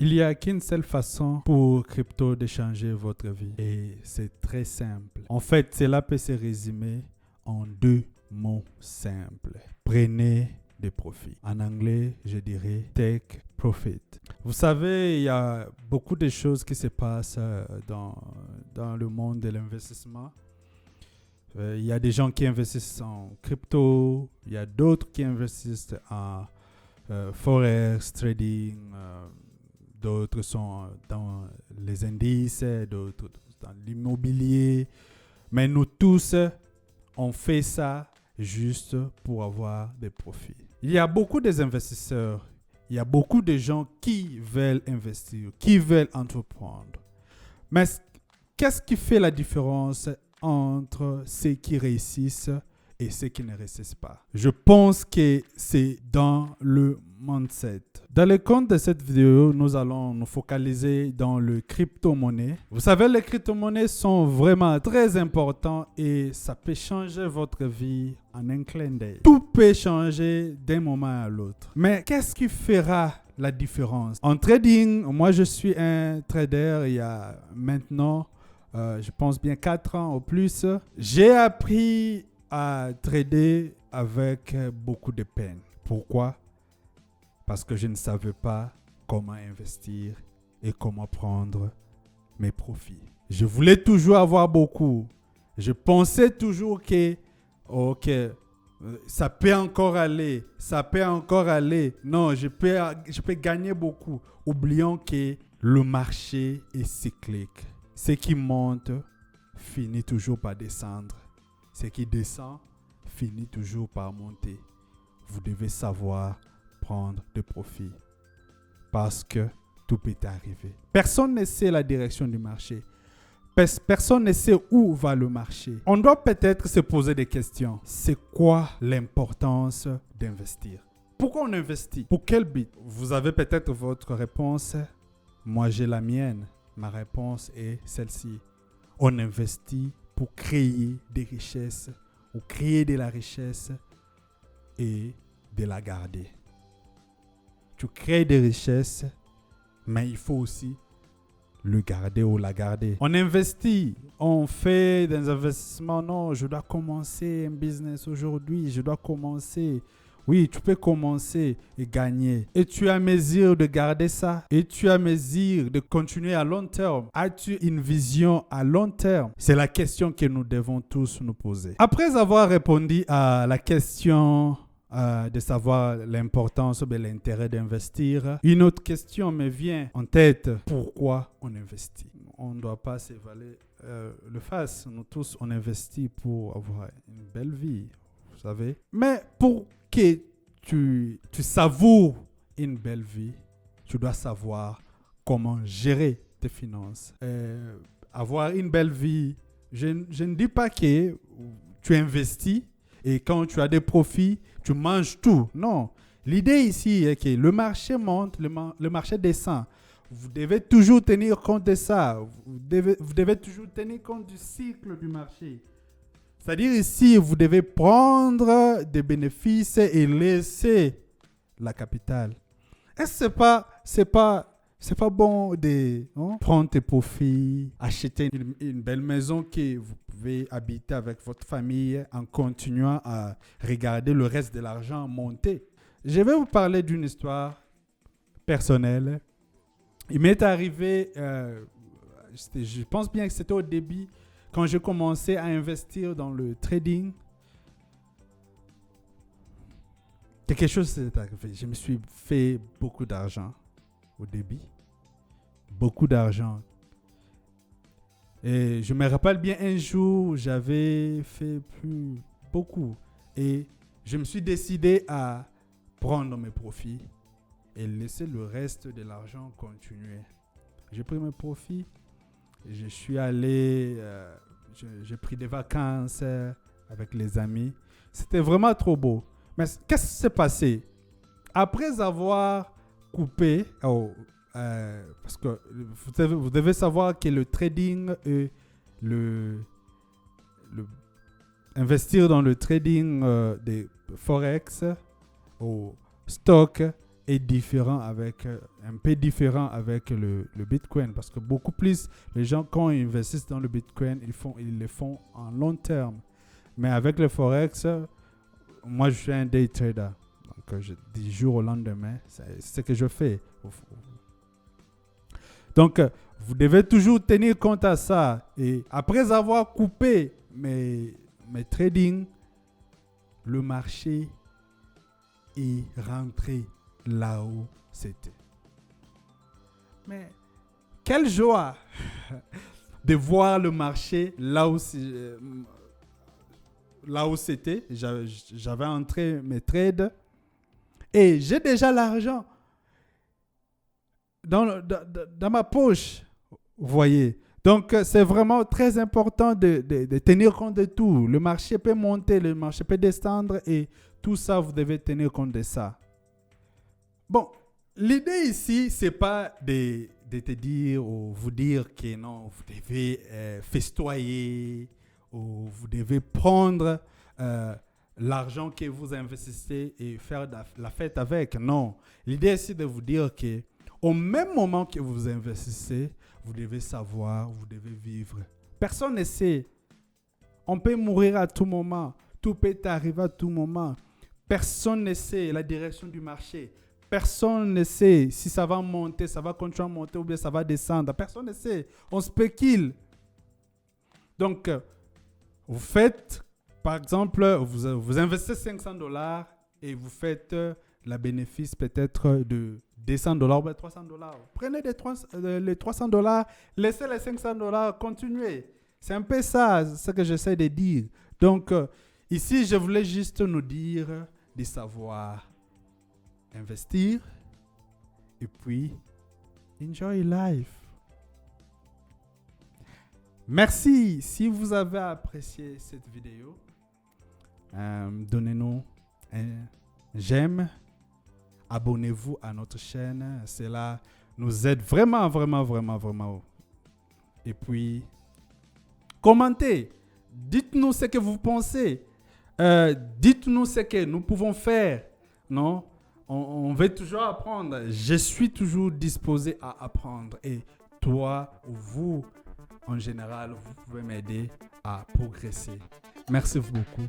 Il n'y a qu'une seule façon pour crypto de changer votre vie et c'est très simple. En fait, cela peut se résumer en deux mots simples. Prenez des profits. En anglais, je dirais take profit. Vous savez, il y a beaucoup de choses qui se passent dans le monde de l'investissement. Il y a des gens qui investissent en crypto, il y a d'autres qui investissent en forex, trading, d'autres sont dans les indices, d'autres dans l'immobilier. Mais nous tous, on fait ça juste pour avoir des profits. Il y a beaucoup d'investisseurs, il y a beaucoup de gens qui veulent investir, qui veulent entreprendre. Mais qu'est-ce qui fait la différence entre ceux qui réussissent et ceux qui ne réussissent pas? Je pense que c'est dans le mindset. Dans le compte de cette vidéo, nous allons nous focaliser dans le crypto-monnaie. Vous savez, les crypto-monnaies sont vraiment très importants et ça peut changer votre vie en un clin d'œil. Tout peut changer d'un moment à l'autre. Mais qu'est-ce qui fera la différence? En trading, moi je suis un trader il y a maintenant, je pense bien 4 ans ou plus. J'ai appris à trader avec beaucoup de peine. Pourquoi? Parce que je ne savais pas comment investir et comment prendre mes profits. Je voulais toujours avoir beaucoup. Je pensais toujours que, ok, ça peut encore aller, ça peut encore aller. Non, je peux gagner beaucoup. Oublions que le marché est cyclique. Ce qui monte finit toujours par descendre. Ce qui descend finit toujours par monter. Vous devez savoir prendre de profit parce que tout peut arriver. Personne ne sait la direction du marché. Personne ne sait où va le marché. On doit peut-être se poser des questions. C'est quoi l'importance d'investir? Pourquoi on investit? Pour quel but? Vous avez peut-être votre réponse. Moi, j'ai la mienne. Ma réponse est celle-ci. On investit pour créer des richesses ou créer de la richesse et de la garder. Tu crées des richesses, mais il faut aussi le garder ou la garder. On investit, on fait des investissements. Non, je dois commencer un business aujourd'hui, je dois commencer. Oui, tu peux commencer et gagner. Et tu as mesure de garder ça. Et tu as mesure de continuer à long terme. As-tu une vision à long terme? C'est la question que nous devons tous nous poser. Après avoir répondu à la question de savoir l'importance ou l'intérêt d'investir, une autre question me vient en tête. Pourquoi on investit? On ne doit pas s'évaluer le face. Nous tous, on investit pour avoir une belle vie, vous savez. Mais pour que tu savoures une belle vie, tu dois savoir comment gérer tes finances. Avoir une belle vie, je ne dis pas que tu investis et quand tu as des profits, tu manges tout. Non. L'idée ici est que le marché monte, le marché descend. Vous devez toujours tenir compte de ça. Vous devez toujours tenir compte du cycle du marché. C'est-à-dire ici, vous devez prendre des bénéfices et laisser la capitale. Est-ce que c'est pas bon de prendre tes profits, acheter une belle maison que vous pouvez habiter avec votre famille en continuant à regarder le reste de l'argent monter? Je vais vous parler d'une histoire personnelle. Il m'est arrivé, je pense bien que c'était au début, quand j'ai commencé à investir dans le trading, quelque chose s'est arrivé. Je me suis fait beaucoup d'argent au début. Beaucoup d'argent. Et je me rappelle bien un jour, j'avais fait plus beaucoup. Et je me suis décidé à prendre mes profits et laisser le reste de l'argent continuer. J'ai pris mes profits. Je suis allé, j'ai pris des vacances avec les amis. C'était vraiment trop beau. Mais qu'est-ce qui s'est passé? Après avoir coupé, parce que vous devez savoir que le trading et investir dans le trading des forex ou stock est différent avec, un peu différent avec le Bitcoin. Parce que beaucoup plus, les gens, quand ils investissent dans le Bitcoin, ils le font en long terme. Mais avec le Forex, moi, je suis un day trader. Donc, du jour au lendemain, c'est ce que je fais. Donc, vous devez toujours tenir compte à ça. Et après avoir coupé mes trading, le marché est rentré là où c'était. Mais quelle joie de voir le marché là où c'était. J'avais entré mes trades et j'ai déjà l'argent dans ma poche, vous voyez. Donc, c'est vraiment très important de tenir compte de tout. Le marché peut monter, le marché peut descendre et tout ça, vous devez tenir compte de ça. Bon, l'idée ici, ce n'est pas de te dire ou vous dire que non, vous devez festoyer ou vous devez prendre l'argent que vous investissez et faire la fête avec. Non, l'idée ici de vous dire que au même moment que vous investissez, vous devez savoir, vous devez vivre. Personne ne sait. On peut mourir à tout moment. Tout peut arriver à tout moment. Personne ne sait la direction du marché. Personne ne sait si ça va monter, ça va continuer à monter ou bien ça va descendre. Personne ne sait. On spécule. Donc, vous faites, par exemple, vous investissez $500 et vous faites la bénéfice peut-être de $200 ou $300. Prenez les $300, laissez les $500, continuez. C'est un peu ça, ce que j'essaie de dire. Donc, ici, je voulais juste nous dire de savoir investir et puis enjoy life. Merci. Si vous avez apprécié cette vidéo, donnez-nous un j'aime. Abonnez-vous à notre chaîne. Cela nous aide vraiment, vraiment, vraiment, vraiment. Et puis, commentez. Dites-nous ce que vous pensez. Dites-nous ce que nous pouvons faire. Non? On veut toujours apprendre. Je suis toujours disposé à apprendre. Et toi ou vous, en général, vous pouvez m'aider à progresser. Merci beaucoup.